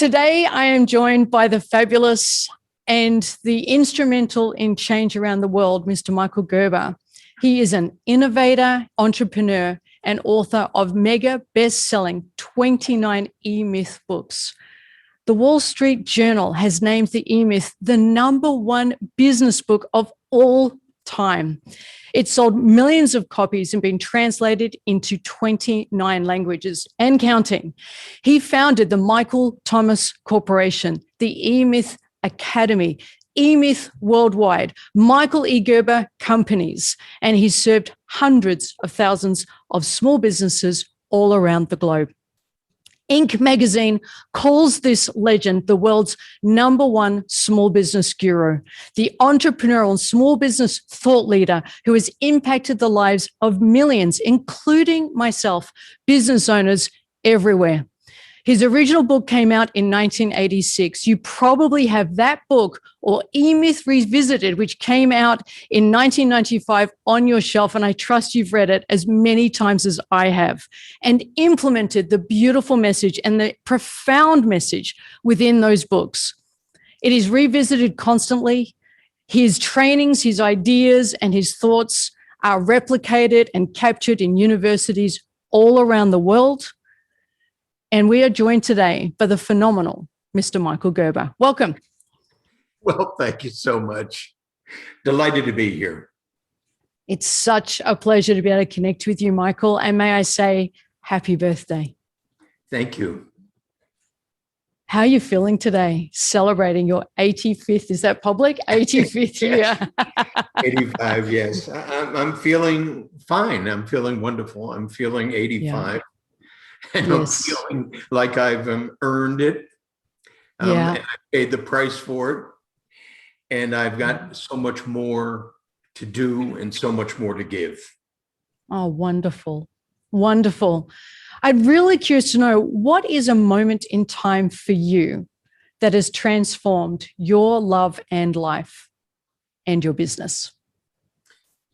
Today, I am joined by the fabulous and the instrumental in change around the world, Mr. Michael Gerber. He is an innovator, entrepreneur, and author of mega best-selling 29 E-Myth books. The Wall Street Journal has named the E-Myth the #1 business book of all time. It sold millions of copies and been translated into 29 languages and counting. He founded the Michael Thomas Corporation, the E-Myth Academy, E-Myth Worldwide, Michael E-Gerber Companies, and he's served hundreds of thousands of small businesses all around the globe. Inc. magazine calls this legend the world's #1 small business guru, the entrepreneurial and small business thought leader who has impacted the lives of millions, including myself, business owners everywhere. His original book came out in 1986. You probably have that book or E-Myth Revisited, which came out in 1995 on your shelf, and I trust you've read it as many times as I have and implemented the beautiful message and the profound message within those books. It is revisited constantly. His trainings, his ideas, and his thoughts are replicated and captured in universities all around the world. And we are joined today by the phenomenal Mr. Michael Gerber. Welcome. Well, thank you so much. Delighted to be here. It's such a pleasure to be able to connect with you, Michael. And may I say, happy birthday. Thank you. How are you feeling today, celebrating your 85th, is that public? 85th year. 85, yes. I'm feeling fine. I'm feeling wonderful. I'm feeling 85. Yeah. And yes. I'm feeling like I've earned it. And I paid the price for it. And I've got so much more to do and so much more to give. Oh, wonderful. Wonderful. I'm really curious to know, what is a moment in time for you that has transformed your love and life and your business?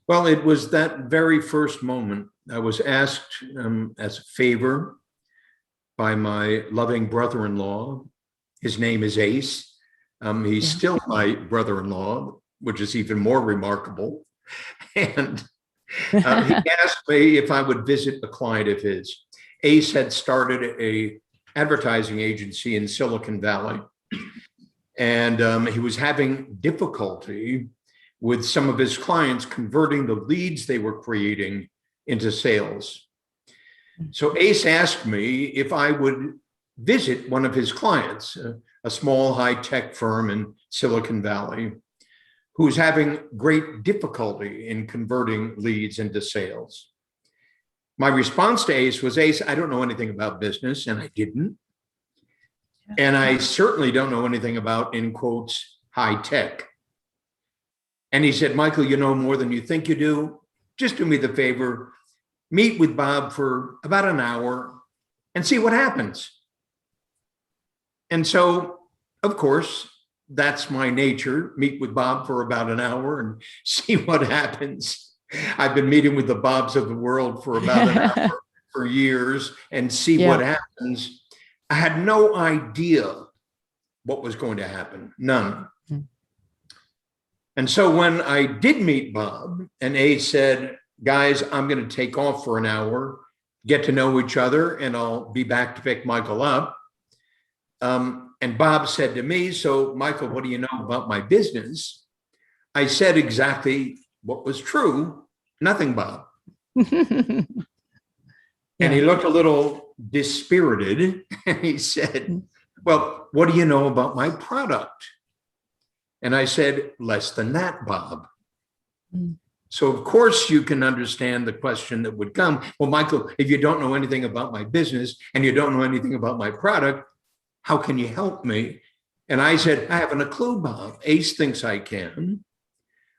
Well, it was that very first moment. I was asked as a favor by my loving brother-in-law. His name is Ace. He's still my brother-in-law, which is even more remarkable. And he asked me if I would visit a client of his. Ace had started an advertising agency in Silicon Valley. And he was having difficulty with some of his clients converting the leads they were creating into sales. So Ace asked me if I would visit one of his clients, a small high-tech firm in Silicon Valley, who's having great difficulty in converting leads into sales. My response to Ace was, Ace, I don't know anything about business, and I didn't. And I certainly don't know anything about, in quotes, high tech. And he said, Michael, you know more than you think you do. Just do me the favor, meet with Bob for about an hour and see what happens. And so, of course, that's my nature, meet with Bob for about an hour and see what happens. I've been meeting with the Bobs of the world for about an hour for years and see what happens. I had no idea what was going to happen, none. And so when I did meet Bob and Ace said, guys, I'm going to take off for an hour, get to know each other, and I'll be back to pick Michael up. And Bob said to me, so Michael, what do you know about my business? I said exactly what was true. Nothing, Bob. And he looked a little dispirited and he said, well, what do you know about my product? And I said, less than that, Bob. So of course you can understand the question that would come. Well, Michael, if you don't know anything about my business and you don't know anything about my product, how can you help me? And I said, I haven't a clue, Bob. Ace thinks I can.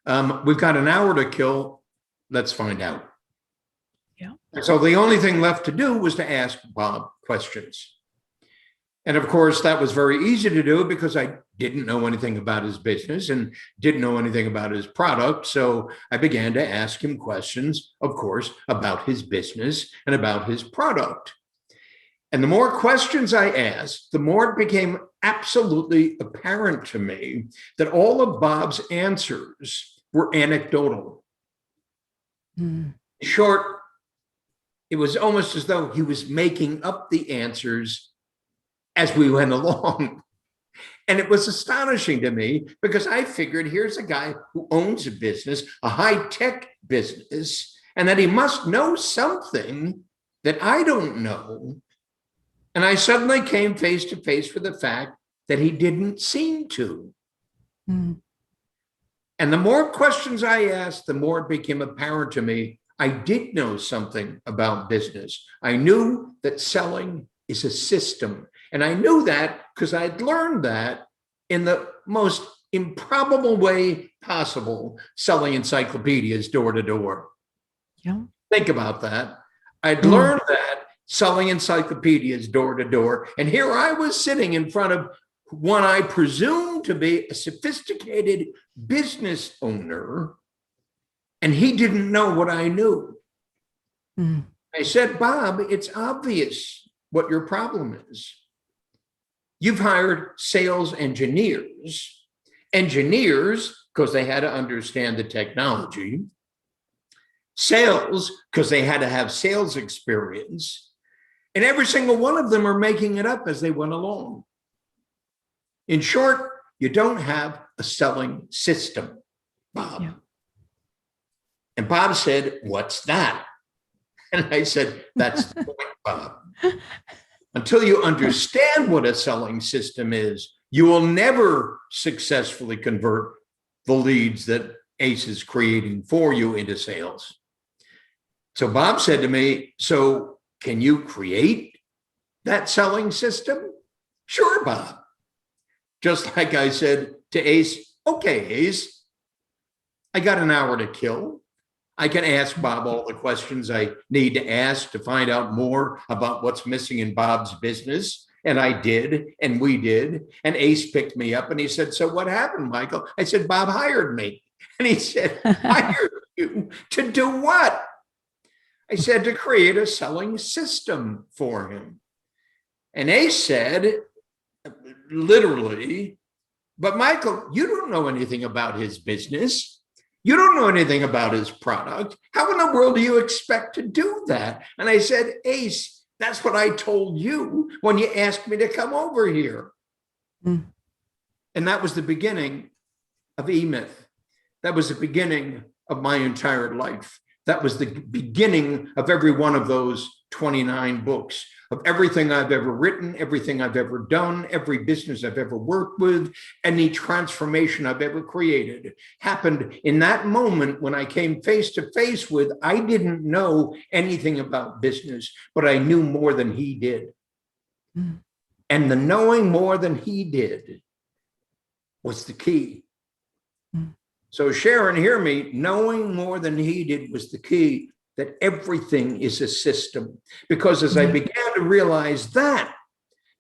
We've got an hour to kill. Let's find out. Yeah. So the only thing left to do was to ask Bob questions. And of course, that was very easy to do because I didn't know anything about his business and didn't know anything about his product. So I began to ask him questions, of course, about his business and about his product. And the more questions I asked, the more it became absolutely apparent to me that all of Bob's answers were anecdotal. In short, it was almost as though he was making up the answers as we went along. And it was astonishing to me because I figured here's a guy who owns a business, a high-tech business, and that he must know something that I don't know. And I suddenly came face to face with the fact that he didn't seem to. And the more questions I asked, the more it became apparent to me I did know something about business. I knew that selling is a system. And I knew that because I'd learned that in the most improbable way possible, selling encyclopedias door to door. Yeah. Think about that. I'd learned that selling encyclopedias door to door. And here I was sitting in front of one I presumed to be a sophisticated business owner, and he didn't know what I knew. I said, Bob, it's obvious what your problem is. You've hired sales engineers because they had to understand the technology, sales because they had to have sales experience, and every single one of them are making it up as they went along. In short, you don't have a selling system, Bob. Yeah. And Bob said, what's that? And I said, that's the point, Bob. Until you understand what a selling system is, you will never successfully convert the leads that ACE is creating for you into sales. So Bob said to me, so can you create that selling system? Sure, Bob. Just like I said to ACE, okay, ACE, I got an hour to kill. I can ask Bob all the questions I need to ask to find out more about what's missing in Bob's business. And I did, and we did. And ACE picked me up and he said, so what happened, Michael? I said, Bob hired me. And he said, hired you to do what? I said, to create a selling system for him. And ACE said, literally, but Michael, you don't know anything about his business. You don't know anything about his product. How in the world do you expect to do that? And I said, ACE, that's what I told you when you asked me to come over here. And that was the beginning of E-Myth. That was the beginning of my entire life. That was the beginning of every one of those 29 books, of everything I've ever written, everything I've ever done, every business I've ever worked with, any transformation I've ever created happened in that moment when I came face to face with, I didn't know anything about business, but I knew more than he did. And the knowing more than he did was the key. So Sharon, hear me, knowing more than he did was the key, that everything is a system. Because as I began to realize that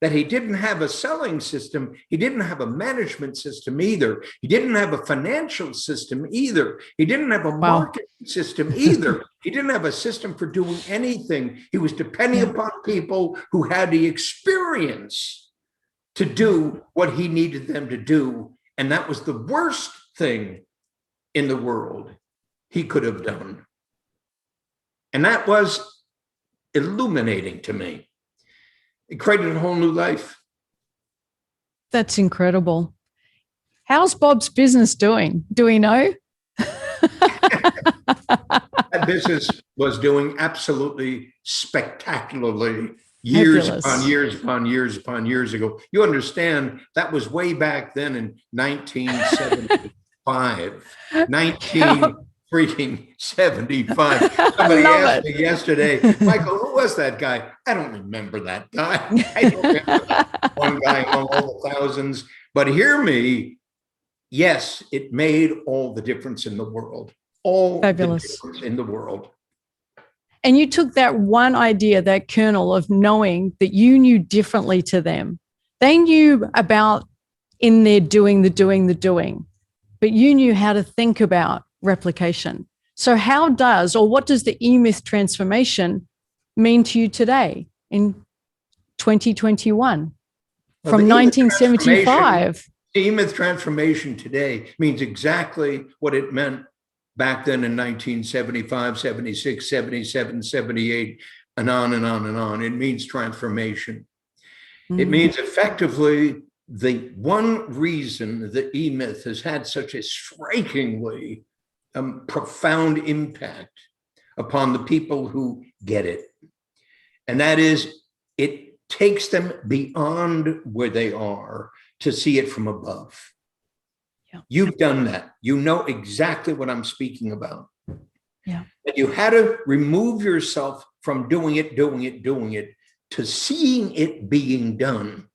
he didn't have a selling system, he didn't have a management system either, he didn't have a financial system either, he didn't have a marketing system either, he didn't have a system for doing anything. He was depending upon people who had the experience to do what he needed them to do. And that was the worst thing in the world he could have done. And that was illuminating to me. It created a whole new life. That's incredible. How's Bob's business doing? Do we know? That business was doing absolutely spectacularly years upon years upon years upon years ago. You understand, that was way back then in 1975. 1975. Somebody asked me yesterday, Michael, who was that guy? I don't remember that guy. I don't remember that one guy among all the thousands. But hear me, yes, it made all the difference in the world. All Fabulous. The difference in the world. And you took that one idea, that kernel of knowing that you knew differently to them. They knew about in their doing, but you knew how to think about replication. So how does, or what does the E-Myth transformation mean to you today in 2021 Well, from the1975. E-Myth transformation today means exactly what it meant back then in 1975, 76, 77, 78, and on and on and on. It means transformation. It means effectively the one reason the E-Myth has had such a strikingly profound impact upon the people who get it. And that is, it takes them beyond where they are to see it from above. Yeah. You've done that. You know exactly what I'm speaking about. Yeah. And you had to remove yourself from doing it to seeing it being done.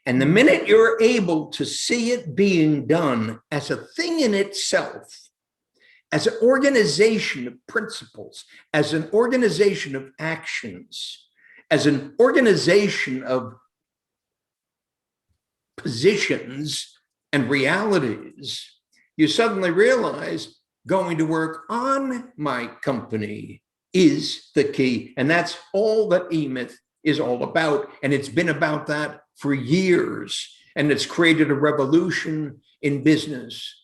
And the minute you're able to see it being done as a thing in itself, as an organization of principles, as an organization of actions, as an organization of positions and realities, you suddenly realize going to work on my company is the key. And that's all that E-Myth is all about. And it's been about that for years. And it's created a revolution in business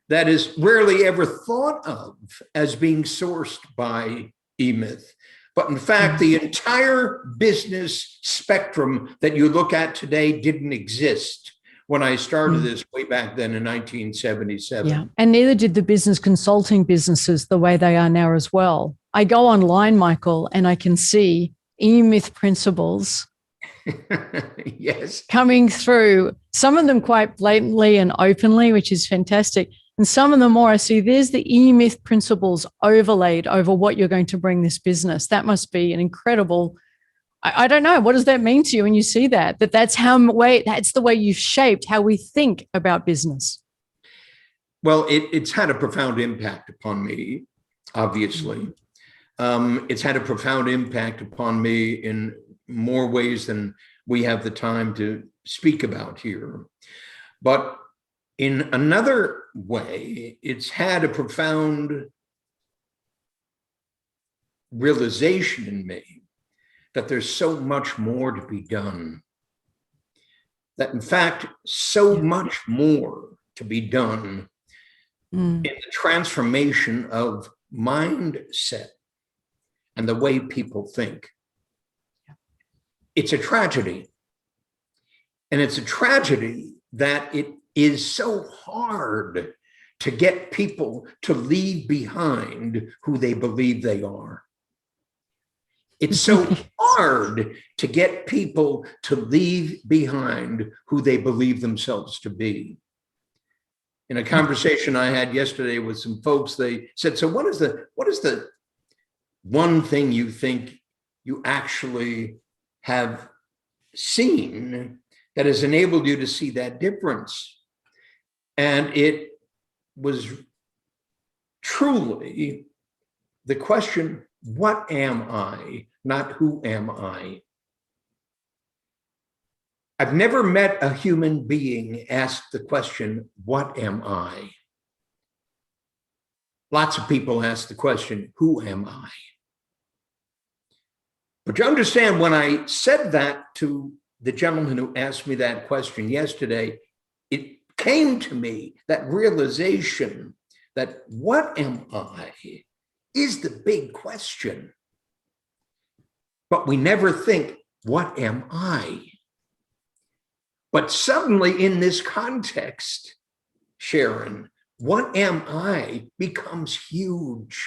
that is rarely ever thought of as being sourced by E-Myth. But in fact, the entire business spectrum that you look at today didn't exist when I started this way back then in 1977. Yeah, and neither did the business consulting businesses the way they are now as well. I go online, Michael, and I can see E-Myth principles yes, coming through, some of them quite blatantly and openly, which is fantastic. And some of them more, I see there's the E-Myth principles overlaid over what you're going to bring this business. That must be an incredible, I don't know, what does that mean to you when you see that? That's the way you've shaped how we think about business. Well, it's had a profound impact upon me, obviously. It's had a profound impact upon me in more ways than we have the time to speak about here. But in another way, it's had a profound realization in me that there's so much more to be done. That in fact, so much more to be done in the transformation of mindset and the way people think. It's a tragedy. And it's a tragedy that it is so hard to get people to leave behind who they believe they are. It's so hard to get people to leave behind who they believe themselves to be. In a conversation I had yesterday with some folks, they said, so what is the one thing you think you actually have seen that has enabled you to see that difference? And it was truly the question, what am I, not who am I? I've never met a human being ask the question, what am I? Lots of people ask the question, who am I? But you understand, when I said that to the gentleman who asked me that question yesterday, it came to me, that realization that what am I is the big question. But we never think, what am I? But suddenly in this context, Sharon, what am I becomes huge.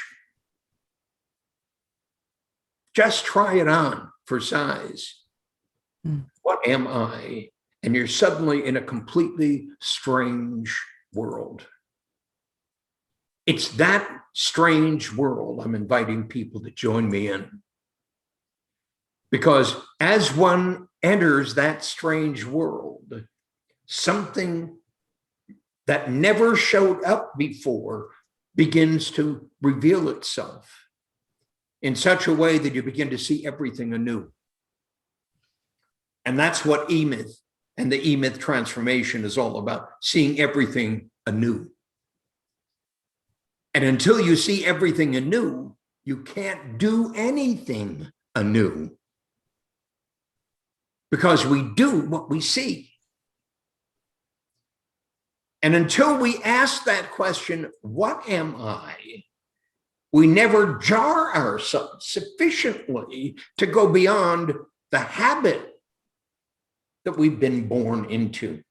Just try it on for size. What am I? And you're suddenly in a completely strange world. It's that strange world I'm inviting people to join me in. Because as one enters that strange world, something that never showed up before begins to reveal itself in such a way that you begin to see everything anew. And that's what E-Myth and the E-Myth transformation is all about, seeing everything anew. And until you see everything anew, you can't do anything anew. because we do what we see. And until we ask that question, what am I? We never jar ourselves sufficiently to go beyond the habit that we've been born into.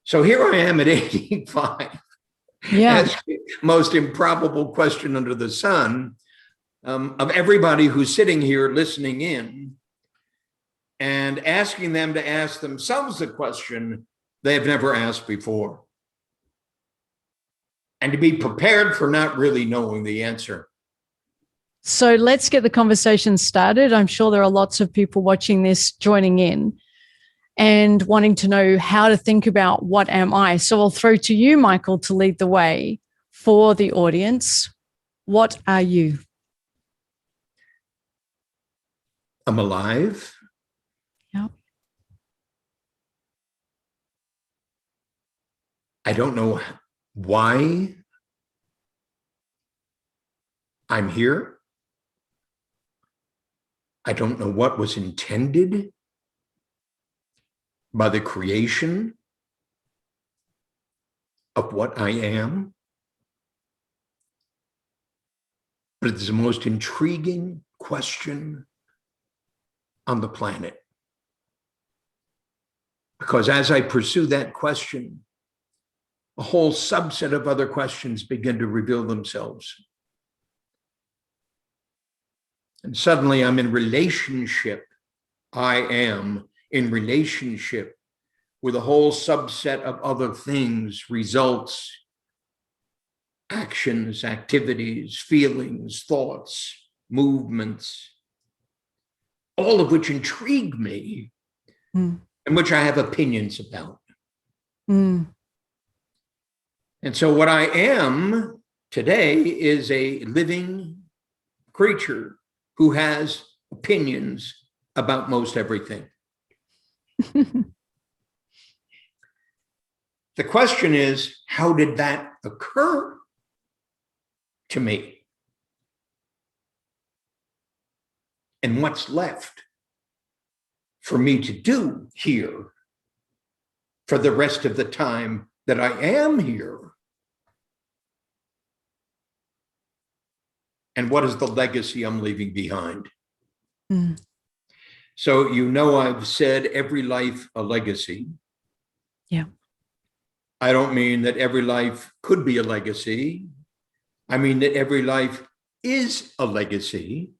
So here I am at 85. Yeah. That's the most improbable question under the sun of everybody who's sitting here listening in, and asking them to ask themselves the question they've never asked before, and to be prepared for not really knowing the answer. So let's get the conversation started. I'm sure there are lots of people watching this joining in and wanting to know how to think about what am I. So I'll throw to you, Michael, to lead the way for the audience. What are you? I'm alive. Yeah. I don't know why I'm here. I don't know what was intended by the creation of what I am. But it's the most intriguing question on the planet. Because as I pursue that question, a whole subset of other questions begin to reveal themselves. And suddenly I'm in relationship. I am in relationship with a whole subset of other things, results, actions, activities, feelings, thoughts, movements, all of which intrigue me and which I have opinions about. And so what I am today is a living creature who has opinions about most everything. The question is, how did that occur to me? And what's left for me to do here for the rest of the time that I am here? And what is the legacy I'm leaving behind? So, you know, I've said every life a legacy. Yeah. I don't mean that every life could be a legacy. I mean that every life is a legacy.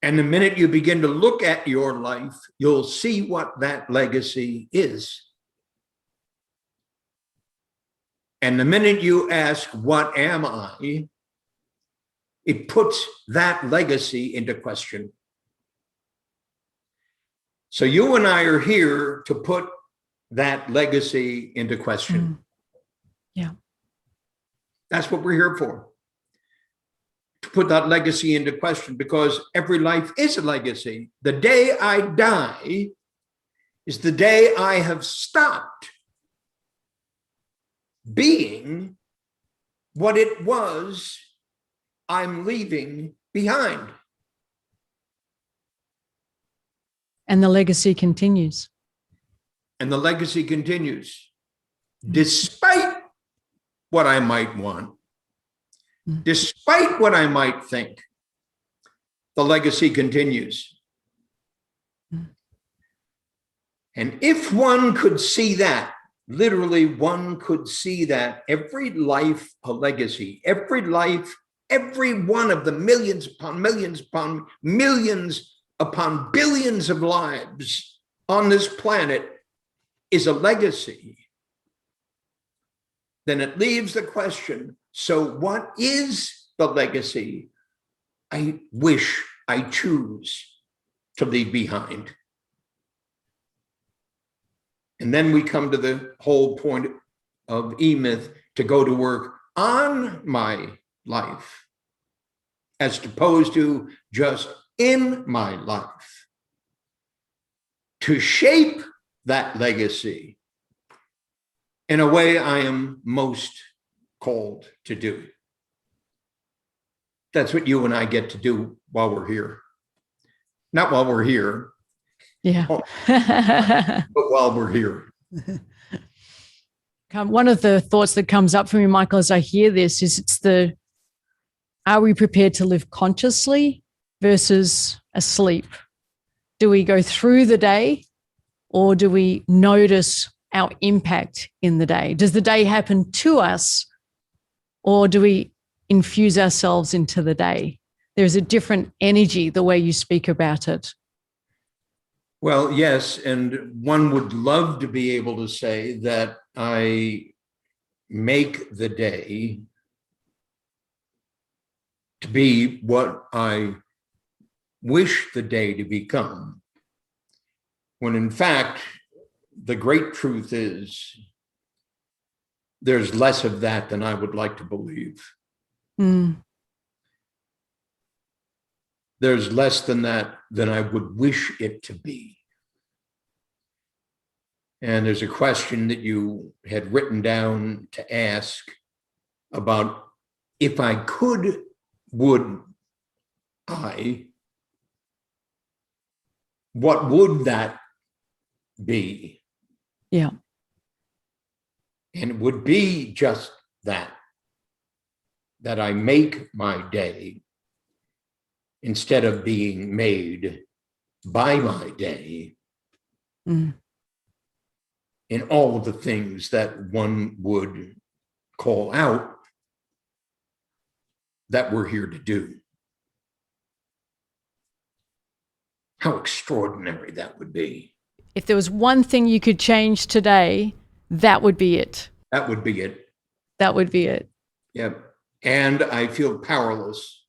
And the minute you begin to look at your life, you'll see what that legacy is. And the minute you ask, what am I? It puts that legacy into question. So you and I are here to put that legacy into question. Yeah. That's what we're here for. To put that legacy into question, because every life is a legacy. The day I die is the day I have stopped being what it was I'm leaving behind. And the legacy continues. And the legacy continues, despite what I might want, despite what I might think, the legacy continues. And if one could see that, literally one could see that every life a legacy, every life, every one of the millions upon millions upon millions upon billions of lives on this planet is a legacy, then it leaves the question, so what is the legacy I wish, I choose to leave behind? And then we come to the whole point of E-Myth, to go to work on my life, as opposed to just in my life, to shape that legacy in a way I am most called to do. That's what you and I get to do while we're here. Not while we're here, Yeah. but while we're here. One of the thoughts that comes up for me, Michael, as I hear this is are we prepared to live consciously versus asleep? Do we go through the day, or do we notice our impact in the day? Does the day happen to us, or do we infuse ourselves into the day? There's a different energy the way you speak about it. Well, yes, and one would love to be able to say that I make the day to be what I wish the day to become, when in fact, the great truth is there's less of that than I would like to believe. There's less than that than I would wish it to be. And there's a question that you had written down to ask about, if I could, would I? What would that be? Yeah. And it would be just that I make my day instead of being made by my day in all of the things that one would call out that we're here to do. How extraordinary that would be. If there was one thing you could change today, that would be it. That would be it. That would be it. Yep. And I feel powerless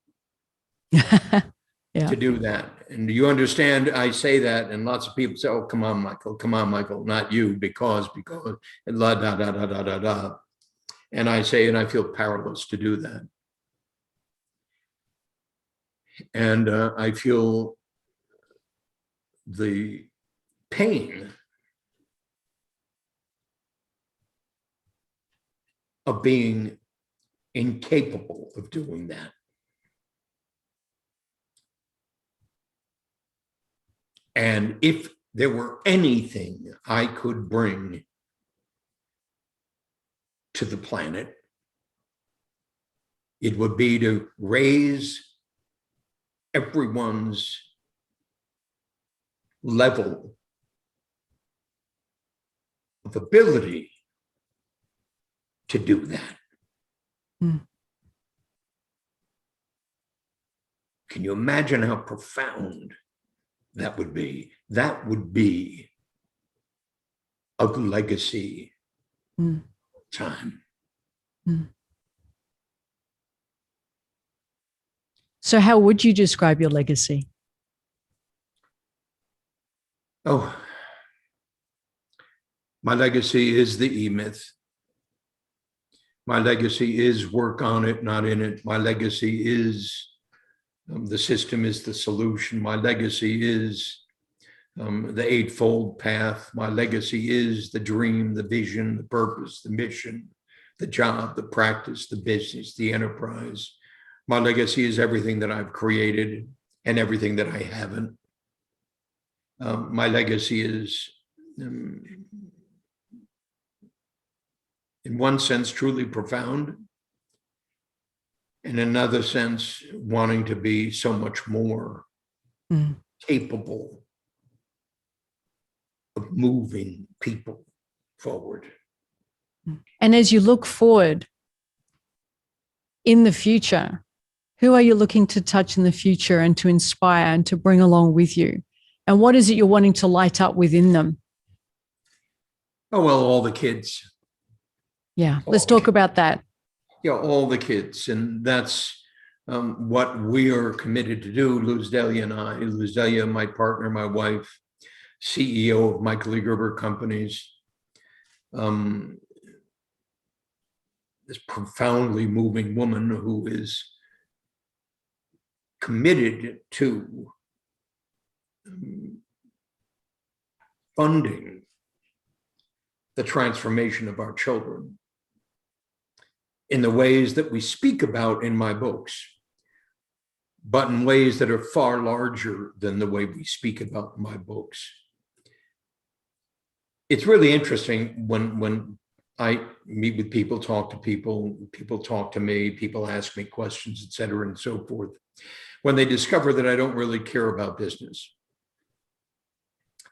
to do that. And you understand, I say that, and lots of people say, oh, come on, Michael, not you, because, and la, da, da, da, da, da, da. And I say, and I feel powerless to do that. And I feel the pain of being incapable of doing that. And if there were anything I could bring to the planet, it would be to raise everyone's level of ability to do that. Can you imagine how profound that would be? That would be a legacy time. So how would you describe your legacy? Oh, my legacy is the E-Myth. My legacy is work on it, not in it. My legacy is the system is the solution. My legacy is the eightfold path. My legacy is the dream, the vision, the purpose, the mission, the job, the practice, the business, the enterprise. My legacy is everything that I've created and everything that I haven't. My legacy is, in one sense, truly profound. In another sense, wanting to be so much more capable of moving people forward. And as you look forward in the future, who are you looking to touch in the future and to inspire and to bring along with you? And what is it you're wanting to light up within them? Oh, well, all the kids. Yeah, let's talk about that. Yeah, all the kids. And that's what we are committed to do, Luz Delia and I. Luz Delia, my partner, my wife, CEO of Michael E-Gerber Companies. This profoundly moving woman who is committed to funding the transformation of our children in the ways that we speak about in my books. but in ways that are far larger than the way we speak about my books. It's really interesting when I meet with people, talk to people, people talk to me, people ask me questions, et cetera, and so forth, when they discover that I don't really care about business.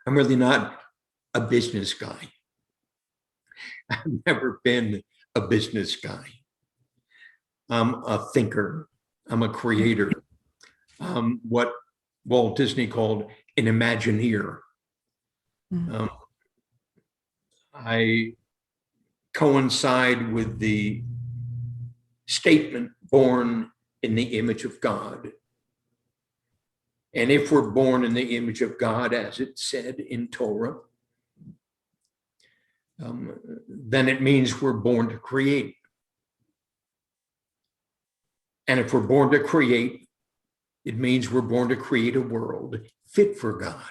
I'm really not a business guy. I've never been a business guy. I'm a thinker. I'm a creator. What Walt Disney called an Imagineer. I coincide with the statement, born in the image of God. And if we're born in the image of God, as it said in Torah, then it means we're born to create. And if we're born to create, it means we're born to create a world fit for God.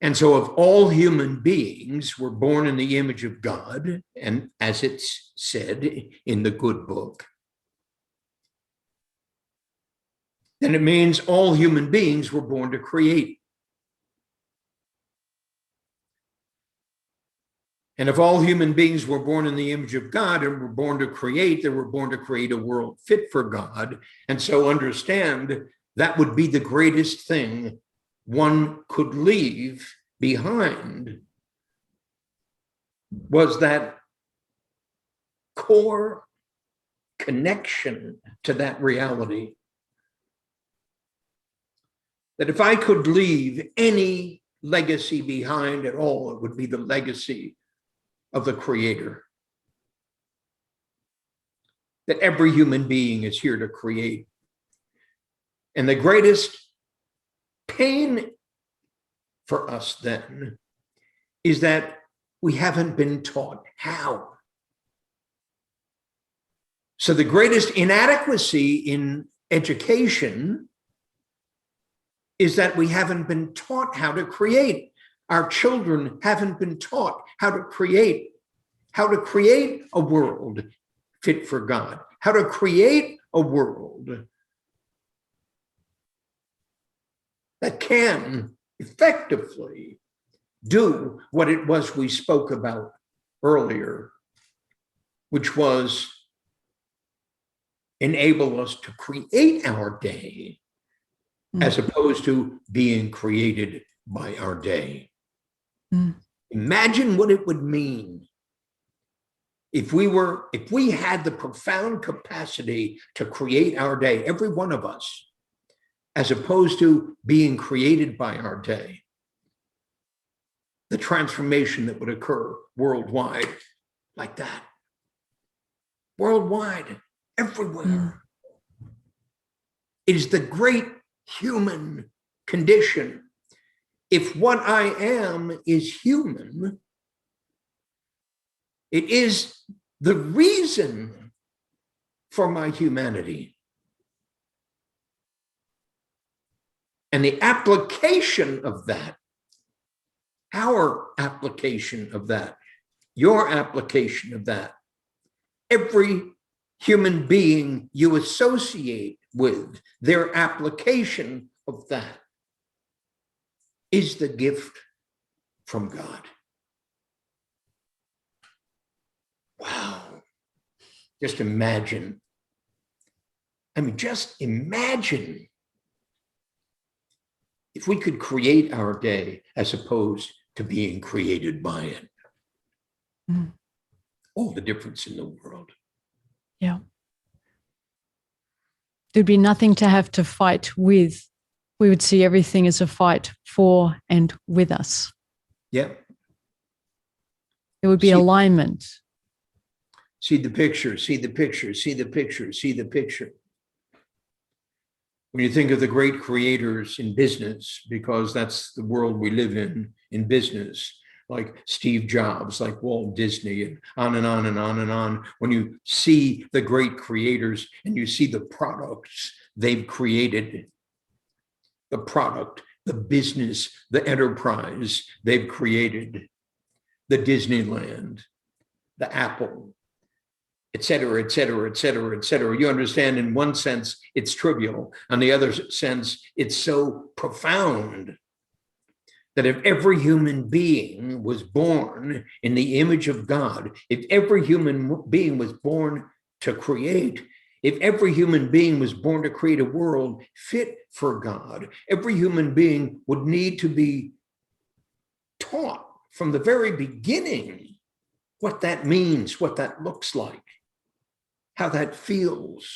And so of all human beings, we're born in the image of God, and as it's said in the good book, then it means all human beings were born to create. And if all human beings were born in the image of God and were born to create, they were born to create a world fit for God. And so understand that would be the greatest thing one could leave behind, was that core connection to that reality. That if I could leave any legacy behind at all, it would be the legacy of the Creator. That every human being is here to create. And the greatest pain for us then is that we haven't been taught how. So the greatest inadequacy in education is that we haven't been taught how to create. Our children haven't been taught how to create a world fit for God, how to create a world that can effectively do what it was we spoke about earlier, which was enable us to create our day as opposed to being created by our day. Imagine what it would mean if we had the profound capacity to create our day, every one of us, as opposed to being created by our day. The transformation that would occur worldwide like that. Worldwide, everywhere. It is the great human condition. If what I am is human, it is the reason for my humanity. And the application of that, our application of that, your application of that, every human being you associate with, their application of that is the gift from God. Wow. Just imagine. Just imagine if we could create our day as opposed to being created by it. All the difference in the world. Yeah. There'd be nothing to have to fight with. We would see everything as a fight for and with us. Yeah. There would be alignment. See the picture, see the picture, see the picture, see the picture. When you think of the great creators in business, because that's the world we live in business, like Steve Jobs, like Walt Disney, and on and on and on and on. When you see the great creators and you see the products they've created, the product, the business, the enterprise they've created, the Disneyland, the Apple, et cetera, et cetera, et cetera, et cetera. You understand, in one sense, it's trivial. On the other sense, it's so profound that if every human being was born in the image of God, if every human being was born to create, if every human being was born to create a world fit for God, every human being would need to be taught from the very beginning what that means, what that looks like, how that feels,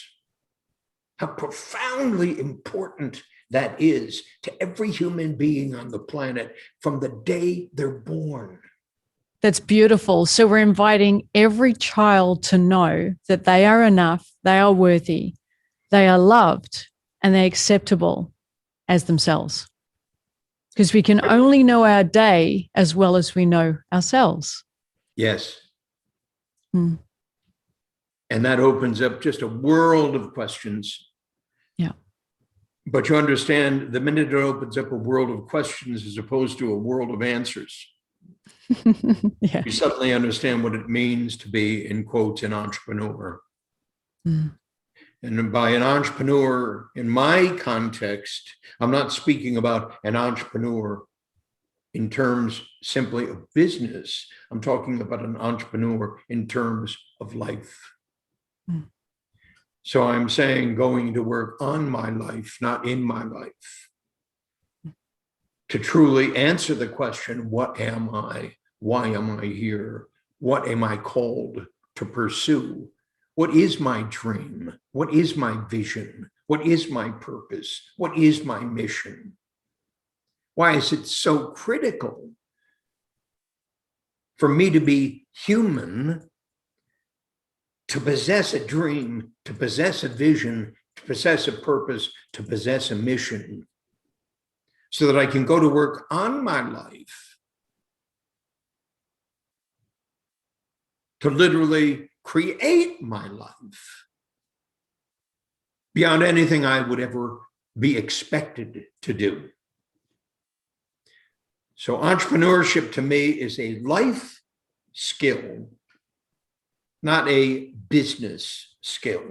how profoundly important that is to every human being on the planet from the day they're born. That's beautiful. So we're inviting every child to know that they are enough, they are worthy, they are loved, and they're acceptable as themselves. Because we can only know our day as well as we know ourselves. Yes. Hmm. And that opens up just a world of questions. Yeah. But you understand, the minute it opens up a world of questions as opposed to a world of answers, Yeah. you suddenly understand what it means to be, in quotes, an entrepreneur. Mm. And by an entrepreneur, in my context, I'm not speaking about an entrepreneur in terms simply of business. I'm talking about an entrepreneur in terms of life. Mm. So I'm saying going to work on my life, not in my life, to truly answer the question, what am I? Why am I here? What am I called to pursue? What is my dream? What is my vision? What is my purpose? What is my mission? Why is it so critical for me to be human, to possess a dream, to possess a vision, to possess a purpose, to possess a mission, so that I can go to work on my life to literally create my life beyond anything I would ever be expected to do. So entrepreneurship to me is a life skill, not a business skill.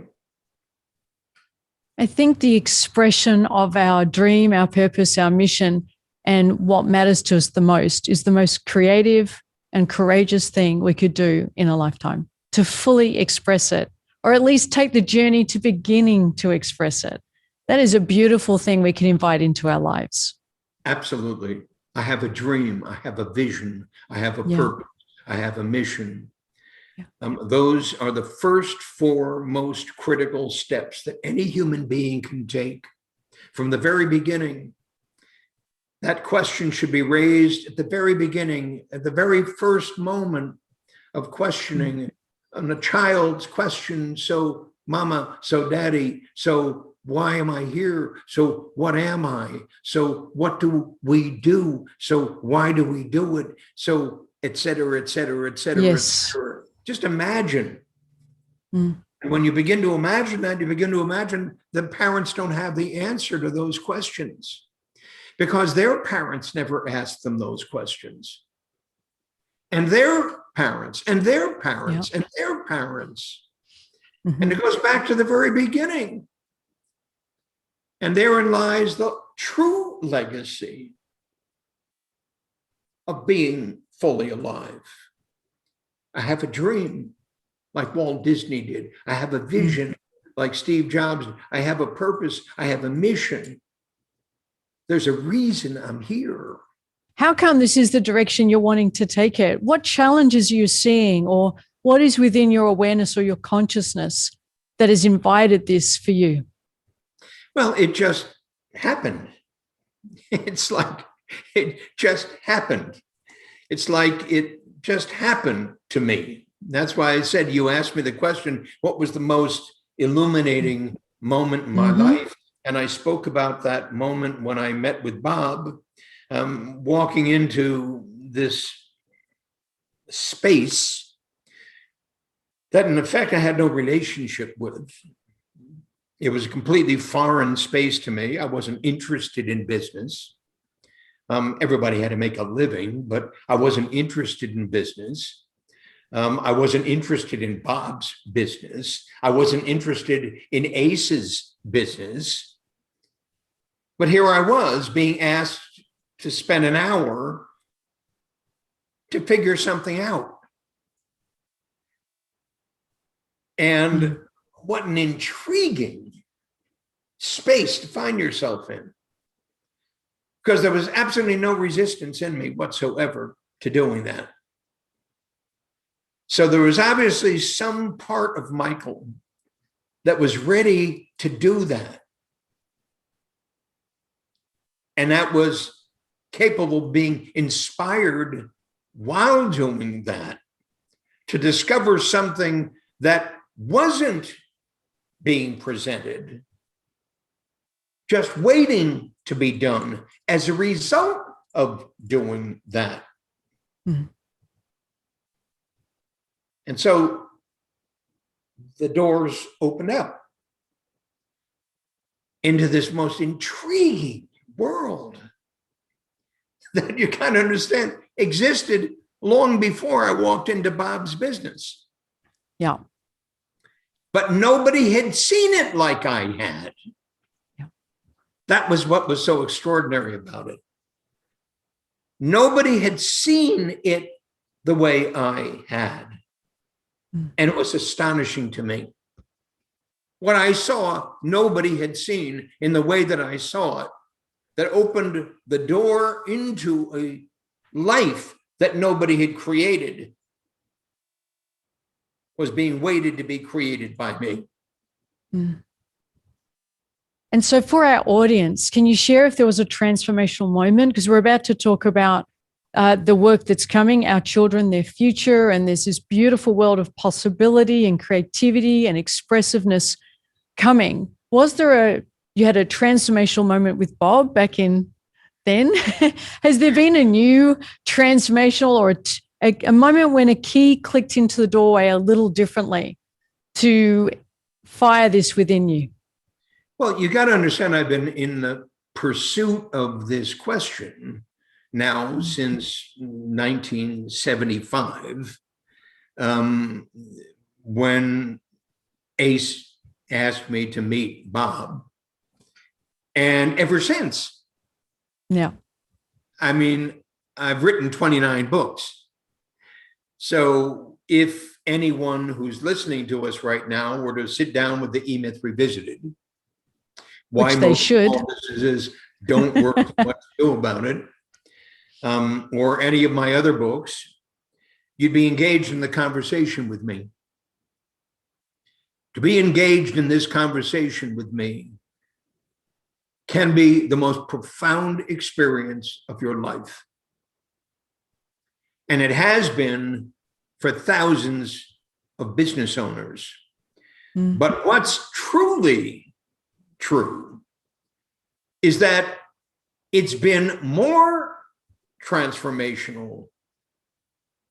I think the expression of our dream, our purpose, our mission, and what matters to us the most is the most creative and courageous thing we could do in a lifetime, to fully express it, or at least take the journey to beginning to express it. That is a beautiful thing we can invite into our lives. Absolutely. I have a dream. I have a vision. I have a purpose. I have a mission. Yeah. Those are the first four most critical steps that any human being can take from the very beginning. That question should be raised at the very beginning, at the very first moment of questioning. And a child's question, so mama, so daddy, so why am I here? So what am I? So what do we do? So why do we do it? So et cetera, et cetera, et cetera, yes. et cetera. Just imagine. And when you begin to imagine that, you begin to imagine that parents don't have the answer to those questions because their parents never asked them those questions. And their parents, and their parents, and their parents. And it goes back to the very beginning. And therein lies the true legacy of being fully alive. I have a dream like Walt Disney did. I have a vision like Steve Jobs. I have a purpose. I have a mission. There's a reason I'm here. How come this is the direction you're wanting to take it? What challenges are you seeing, or what is within your awareness or your consciousness that has invited this for you? Well, it just happened. It's like it just happened. It's like it just happened to me. That's why I said, you asked me the question, what was the most illuminating moment in my life? And I spoke about that moment when I met with Bob, walking into this space that in effect I had no relationship with. It was a completely foreign space to me. I wasn't interested in business. Everybody had to make a living, but I wasn't interested in business. I wasn't interested in Bob's business. I wasn't interested in Ace's business. But here I was being asked to spend an hour to figure something out. And what an intriguing space to find yourself in. Because there was absolutely no resistance in me whatsoever to doing that. So there was obviously some part of Michael that was ready to do that. And that was capable of being inspired while doing that to discover something that wasn't being presented, just waiting to be done as a result of doing that. Mm-hmm. And so the doors opened up into this most intriguing world that you kind of understand existed long before I walked into Bob's business. Yeah. But nobody had seen it like I had. Yeah. That was what was so extraordinary about it. Nobody had seen it the way I had. And it was astonishing to me. What I saw, nobody had seen in the way that I saw it, that opened the door into a life that nobody had created, was being waited to be created by me. And so for our audience, can you share if there was a transformational moment? Because we're about to talk about the work that's coming, our children, their future, and there's this beautiful world of possibility and creativity and expressiveness coming. Was there you had a transformational moment with Bob back in then? Has there been a new transformational or a moment when a key clicked into the doorway a little differently to fire this within you? Well, you got to understand, I've been in the pursuit of this question now since 1975, when Ace asked me to meet Bob. And ever since. Yeah. I mean, I've written 29 books. So if anyone who's listening to us right now were to sit down with the E-Myth Revisited, which they should, businesses don't work what to do about it, or any of my other books, you'd be engaged in the conversation with me. To be engaged in this conversation with me can be the most profound experience of your life. And it has been for thousands of business owners. Mm. But what's truly true is that it's been more transformational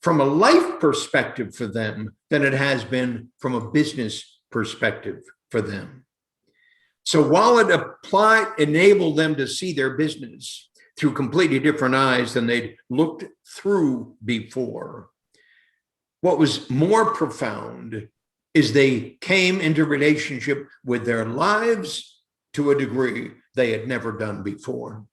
from a life perspective for them than it has been from a business perspective for them. So while it enabled them to see their business through completely different eyes than they'd looked through before, what was more profound is they came into relationship with their lives to a degree they had never done before.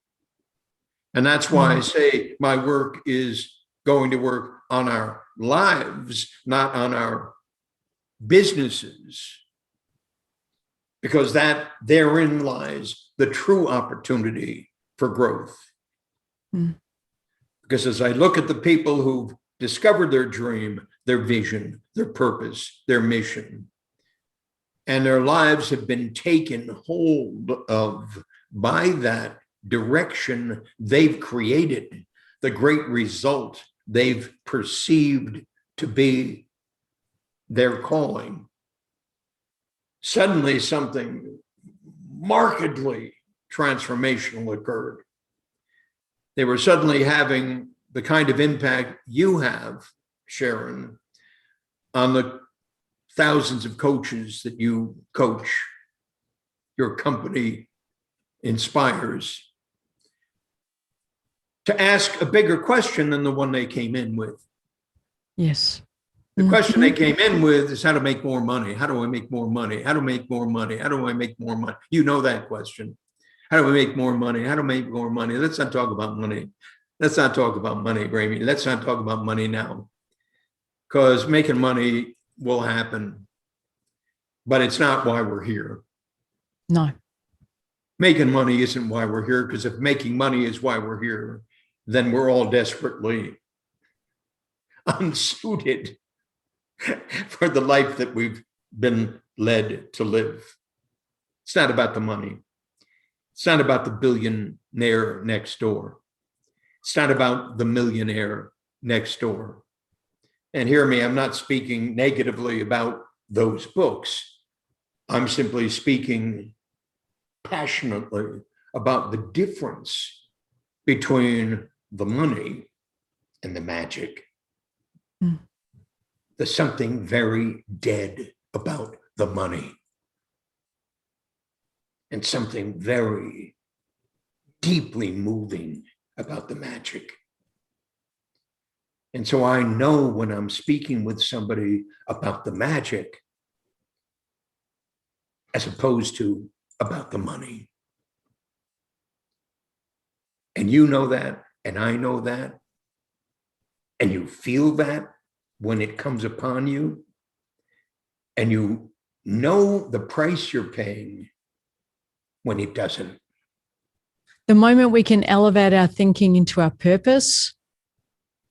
And that's why I say my work is going to work on our lives, not on our businesses, because that therein lies the true opportunity for growth. Because as I look at the people who've discovered their dream, their vision, their purpose, their mission, and their lives have been taken hold of by that direction they've created, the great result they've perceived to be their calling, suddenly something markedly transformational occurred. They were suddenly having the kind of impact you have, Sharon, on the thousands of coaches that you coach, your company inspires, to ask a bigger question than the one they came in with. Yes. The question they came in with is how to make more money. How do I make more money? How to make more money? How do I make more money? You know that question. How do we make more money? How to make more money? Let's not talk about money. Let's not talk about money, Remi. Let's not talk about money now. Because making money will happen. But it's not why we're here. No. Making money isn't why we're here, because if making money is why we're here, then we're all desperately unsuited for the life that we've been led to live. It's not about the money. It's not about the billionaire next door. It's not about the millionaire next door. And hear me, I'm not speaking negatively about those books. I'm simply speaking passionately about the difference between the money and the magic. There's something very dead about the money and something very deeply moving about the magic. And so I know when I'm speaking with somebody about the magic as opposed to about the money. And you know that, and I know that, and you feel that when it comes upon you, and you know the price you're paying when it doesn't. The moment we can elevate our thinking into our purpose,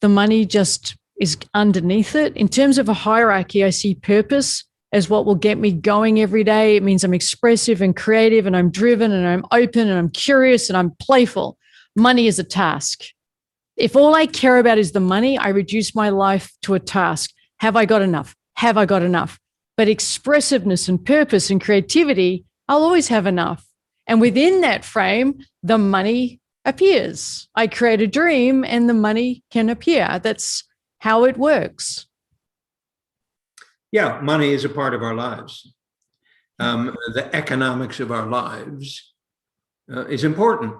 the money just is underneath it. In terms of a hierarchy, I see purpose as what will get me going every day. It means I'm expressive and creative, and I'm driven, and I'm open, and I'm curious, and I'm playful. Money is a task. If all I care about is the money, I reduce my life to a task. Have I got enough? Have I got enough? But expressiveness and purpose and creativity, I'll always have enough. And within that frame, the money appears. I create a dream and the money can appear. That's how it works. Yeah, money is a part of our lives. The economics of our lives is important.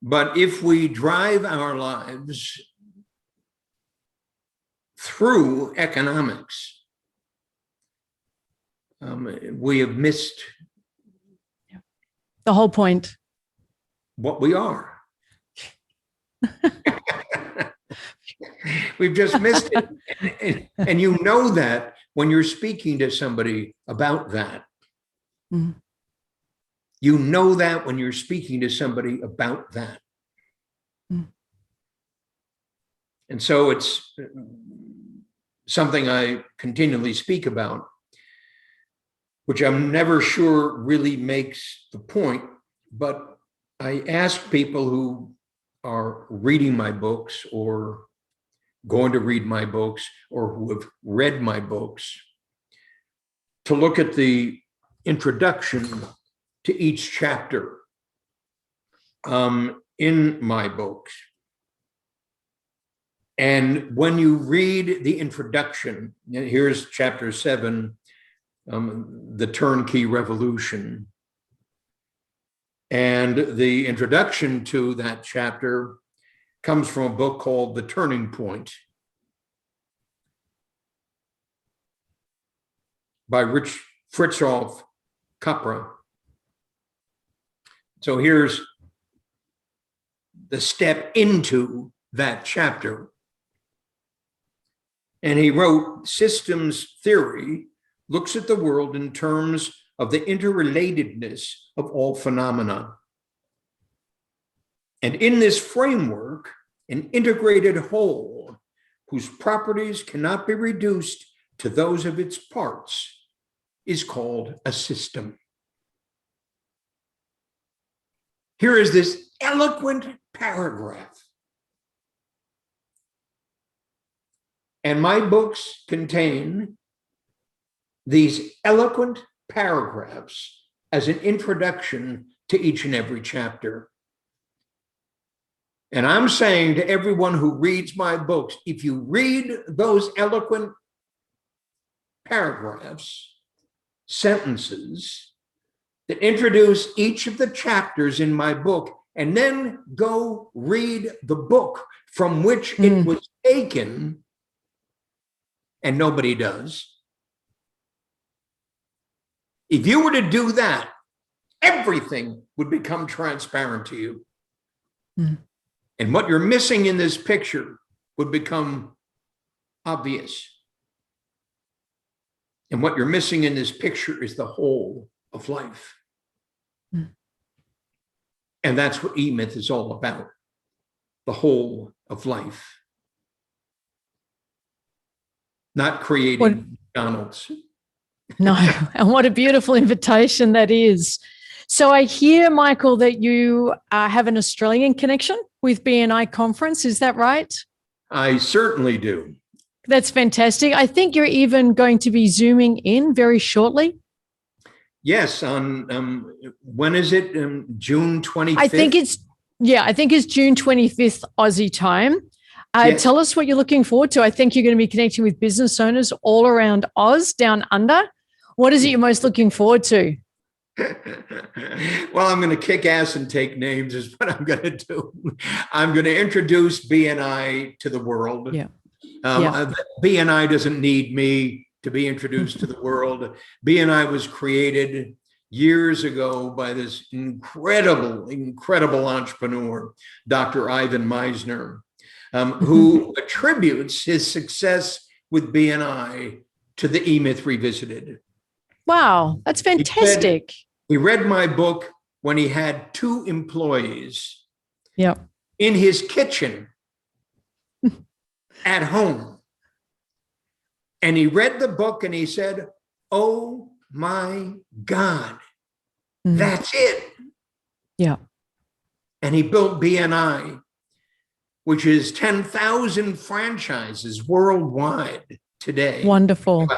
But if we drive our lives through economics, we have missed the whole point. What we are. We've just missed it. And you know that when you're speaking to somebody about that. Mm. You know that when you're speaking to somebody about that. Mm. And so it's something I continually speak about, which I'm never sure really makes the point, but I ask people who are reading my books or going to read my books or who have read my books to look at the introduction to each chapter in my books. And when you read the introduction, here's chapter 7, the turnkey revolution. And the introduction to that chapter comes from a book called The Turning Point by Fritjof Capra. So here's the step into that chapter. And he wrote, systems theory looks at the world in terms of the interrelatedness of all phenomena. And in this framework, an integrated whole whose properties cannot be reduced to those of its parts is called a system. Here is this eloquent paragraph. And my books contain these eloquent paragraphs as an introduction to each and every chapter. And I'm saying to everyone who reads my books, if you read those eloquent paragraphs, sentences that introduce each of the chapters in my book, and then go read the book from which it was taken, and nobody does. If you were to do that, everything would become transparent to you. Mm. And what you're missing in this picture would become obvious. And what you're missing in this picture is the whole of life. Mm. And that's what E-Myth is all about, the whole of life. Not creating McDonald's. No, and what a beautiful invitation that is. So I hear, Michael, that you have an Australian connection with BNI Conference. Is that right? I certainly do. That's fantastic. I think you're even going to be Zooming in very shortly. Yes, on when is it? June 25th? I think it's June 25th Aussie time. Yes. Tell us what you're looking forward to. I think you're going to be connecting with business owners all around Oz, down under. What is it you're most looking forward to? Well, I'm going to kick ass and take names is what I'm going to do. I'm going to introduce BNI to the world. Yeah. BNI doesn't need me to be introduced to the world. BNI was created years ago by this incredible entrepreneur, Dr. Ivan Meisner, who attributes his success with BNI to the E-Myth Revisited. Wow, that's fantastic. He read my book when he had 2 employees in his kitchen at home. And he read the book and he said, "Oh my God, that's it." Yeah. And he built BNI, which is 10,000 franchises worldwide today. Wonderful.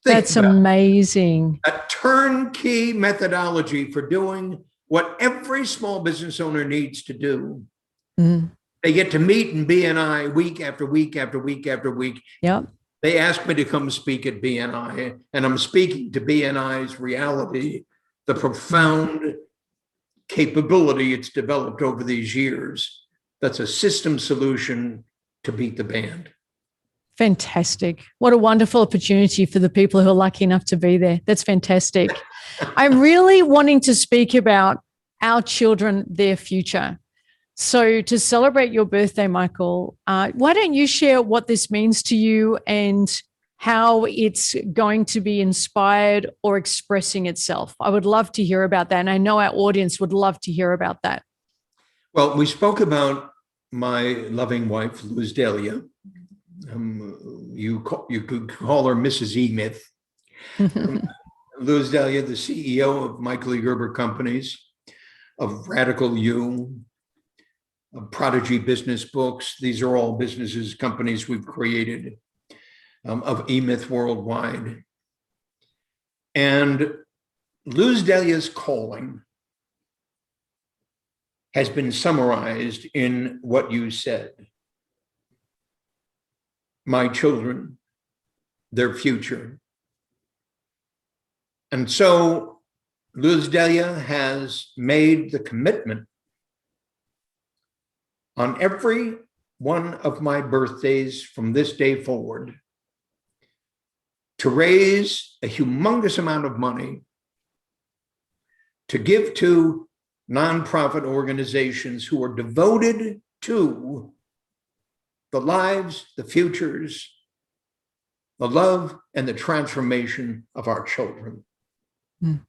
That's amazing. A turnkey methodology for doing what every small business owner needs to do. Mm. They get to meet in BNI week after week after week after week. Yep. They asked me to come speak at BNI, and I'm speaking to BNI's reality, the profound capability it's developed over these years. That's a system solution to beat the band. Fantastic. What a wonderful opportunity for the people who are lucky enough to be there. That's fantastic. I'm really wanting to speak about our children, their future. So to celebrate your birthday, Michael, why don't you share what this means to you and how it's going to be inspired or expressing itself? I would love to hear about that. And I know our audience would love to hear about that. Well, we spoke about my loving wife, Luz Delia. You could call her Mrs. E-Myth. Luz Delia, the CEO of Michael E-Gerber Companies, of Radical You, of Prodigy Business Books. These are all businesses, companies we've created, of E-Myth worldwide. And Luz Delia's calling has been summarized in what you said. My children, their future. And so Luz Delia has made the commitment on every one of my birthdays from this day forward to raise a humongous amount of money to give to nonprofit organizations who are devoted to the lives, the futures, the love, and the transformation of our children. Mm.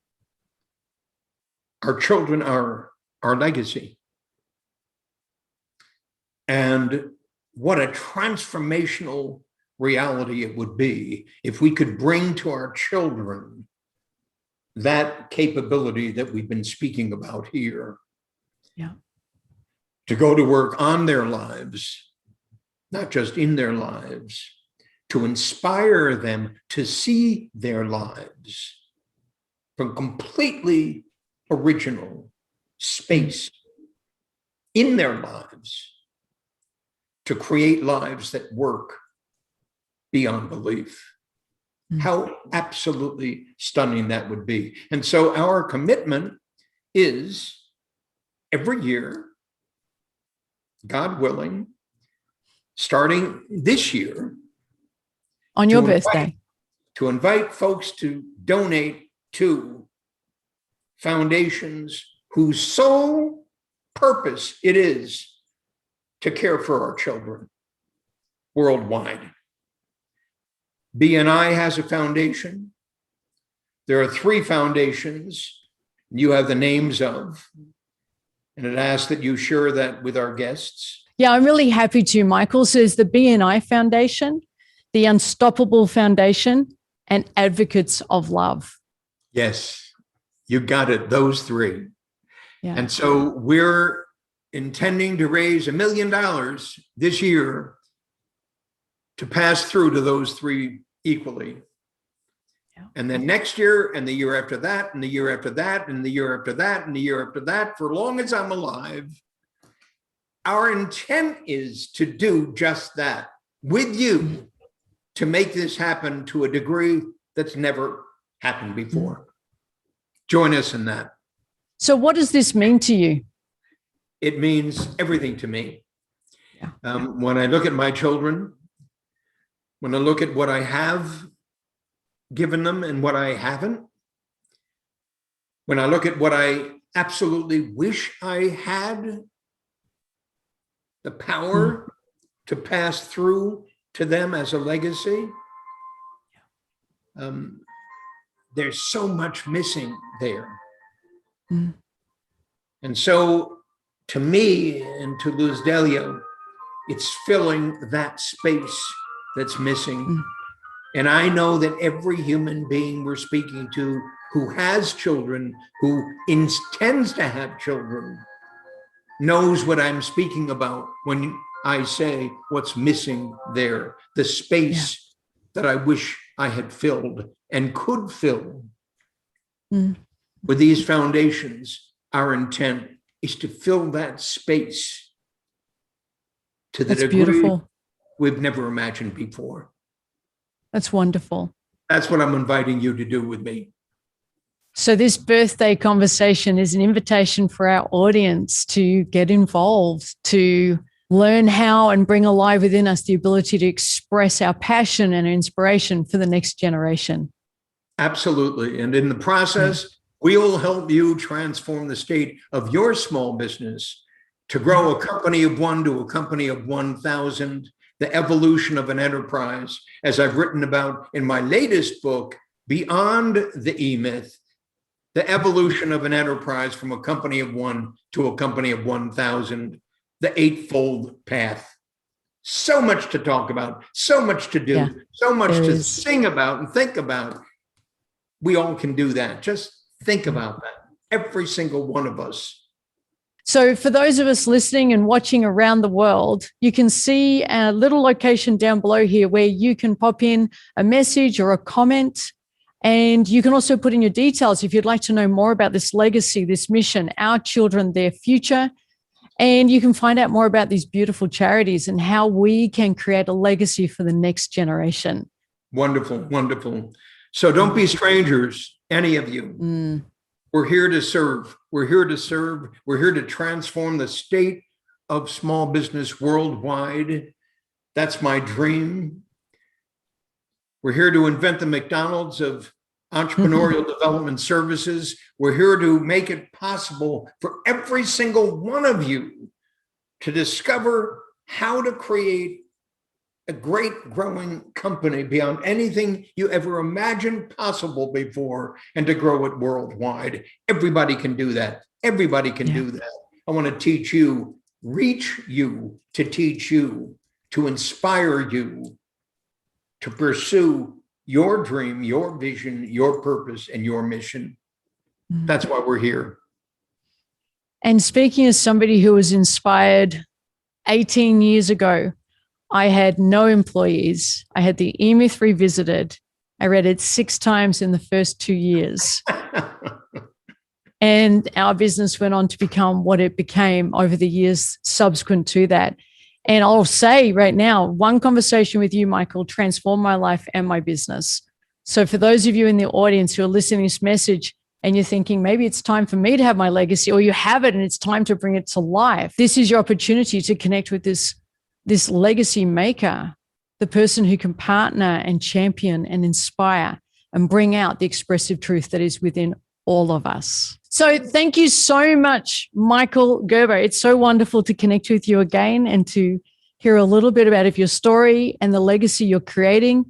Our children are our legacy. And what a transformational reality it would be if we could bring to our children that capability that we've been speaking about here. Yeah. To go to work on their lives, not just in their lives, to inspire them to see their lives from completely original space in their lives, to create lives that work beyond belief. How absolutely stunning that would be. And so our commitment is every year, God willing, starting this year, On your birthday. To invite folks to donate to foundations whose sole purpose it is to care for our children worldwide. BNI has a foundation. There are 3 foundations you have the names of, and it asks that you share that with our guests. Yeah, I'm really happy to, Michael. So there's the BNI Foundation, the Unstoppable Foundation, and Advocates of Love. Yes, you got it, those 3. Yeah. And so we're intending to raise $1 million this year to pass through to those 3 equally. Yeah. And then next year, and the year after that, and the year after that, and the year after that, and the year after that, for as long as I'm alive, our intent is to do just that with you, to make this happen to a degree that's never happened before. Join us in that. So what does this mean to you? It means everything to me. Yeah. When I look at my children, when I look at what I have given them and what I haven't, when I look at what I absolutely wish I had the power to pass through to them as a legacy, there's so much missing there. And so to me and to Luz Delia, it's filling that space that's missing. And I know that every human being we're speaking to who has children, who intends to have children, knows what I'm speaking about when I say what's missing there, the space that I wish I had filled and could fill. With these foundations, our intent is to fill that space to the degree beautiful. We've never imagined before. That's wonderful. That's what I'm inviting you to do with me. So this birthday conversation is an invitation for our audience to get involved, to learn how and bring alive within us the ability to express our passion and inspiration for the next generation. Absolutely. And in the process, we will help you transform the state of your small business to grow a company of 1 to a company of 1,000, the evolution of an enterprise, as I've written about in my latest book, Beyond the E-Myth, the evolution of an enterprise from a company of 1 to a company of 1,000, the 8-fold path. So much to talk about, so much to do, so much to sing about and think about. We all can do that. Just think about that, every single one of us. So for those of us listening and watching around the world, you can see a little location down below here where you can pop in a message or a comment. And you can also put in your details if you'd like to know more about this legacy, this mission, our children, their future. And you can find out more about these beautiful charities and how we can create a legacy for the next generation. Wonderful, wonderful. So don't be strangers, any of you. We're here to serve. We're here to serve. We're here to transform the state of small business worldwide. That's my dream. We're here to invent the McDonald's of entrepreneurial development services. We're here to make it possible for every single one of you to discover how to create a great growing company beyond anything you ever imagined possible before, and to grow it worldwide. Everybody can do that. Everybody can do that. I want to teach you, reach you, to teach you, to inspire you, to pursue your dream, your vision, your purpose, and your mission. That's why we're here. And speaking as somebody who was inspired 18 years ago, I had no employees. I had the E-Myth revisited. I read it 6 times in the first 2 years. And our business went on to become what it became over the years subsequent to that. And I'll say right now, one conversation with you, Michael, transformed my life and my business. So for those of you in the audience who are listening to this message and you're thinking, maybe it's time for me to have my legacy, or you have it and it's time to bring it to life, this is your opportunity to connect with this legacy maker the person who can partner and champion and inspire and bring out the expressive truth that is within all of us. So thank you so much, Michael Gerber. It's so wonderful to connect with you again and to hear a little bit about your story and the legacy you're creating,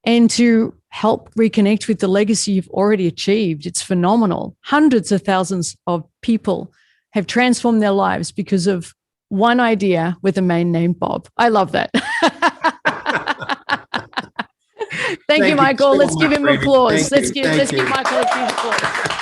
and to help reconnect with the legacy you've already achieved. It's phenomenal. Hundreds of thousands of people have transformed their lives because of one idea with a man named Bob. I love that. Thank you, Michael. Let's give him applause. Let's give Michael a huge applause.